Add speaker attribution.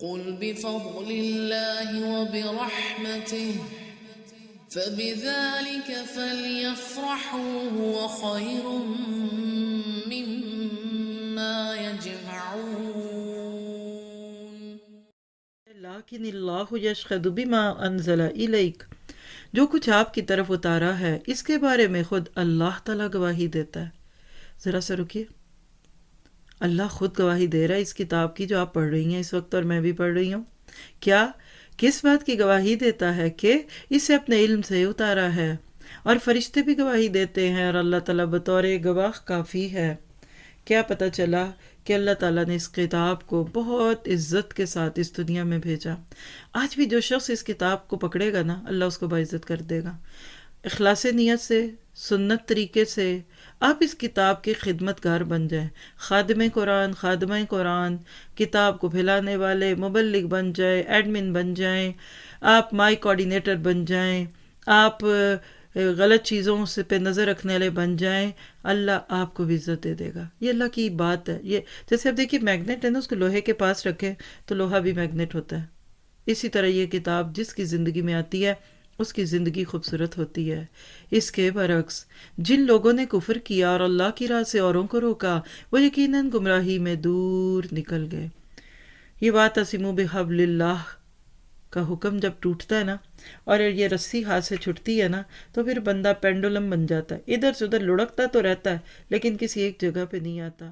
Speaker 1: قل بفضل الله وبرحمته فبذلك فليفرحوا هو خير مما يجمعون
Speaker 2: لیکن اللہ یشہد بما انزل الیک، جو کچھ آپ کی طرف اتارا ہے اس کے بارے میں خود اللہ تعالیٰ گواہی دیتا ہے۔ ذرا سا رکیے، اللہ خود گواہی دے رہا ہے اس کتاب کی جو آپ پڑھ رہی ہیں اس وقت اور میں بھی پڑھ رہی ہوں۔ کیا؟ کس بات کی گواہی دیتا ہے؟ کہ اسے اپنے علم سے اتارا ہے، اور فرشتے بھی گواہی دیتے ہیں، اور اللہ تعالیٰ بطور گواہ کافی ہے۔ کیا پتہ چلا کہ اللہ تعالیٰ نے اس کتاب کو بہت عزت کے ساتھ اس دنیا میں بھیجا۔ آج بھی جو شخص اس کتاب کو پکڑے گا نا، اللہ اس کو باعزت کر دے گا۔ اخلاص نیت سے، سنت طریقے سے آپ اس کتاب کے خدمت گار بن جائیں، خادم قرآن، خادمہ قرآن، کتاب کو پھیلانے والے مبلغ بن جائیں، ایڈمن بن جائیں، آپ مائی کوآرڈینیٹر بن جائیں، آپ غلط چیزوں سے پہ نظر رکھنے والے بن جائیں، اللہ آپ کو بھی عزت دے دے گا۔ یہ اللہ کی بات ہے۔ یہ جیسے آپ دیکھیے میگنیٹ ہے نا، اس کو لوہے کے پاس رکھیں تو لوہا بھی میگنیٹ ہوتا ہے۔ اسی طرح یہ کتاب جس کی زندگی میں آتی ہے اس کی زندگی خوبصورت ہوتی ہے۔ اس کے برعکس جن لوگوں نے کفر کیا اور اللہ کی راہ سے اوروں کو روکا، وہ یقیناً گمراہی میں دور نکل گئے۔ یہ واعتصموا بحبل اللہ کا حکم جب ٹوٹتا ہے نا، اور یہ رسی ہاتھ سے چھٹتی ہے نا، تو پھر بندہ پینڈولم بن جاتا ہے، ادھر سے ادھر لڑکتا تو رہتا ہے لیکن کسی ایک جگہ پہ نہیں آتا۔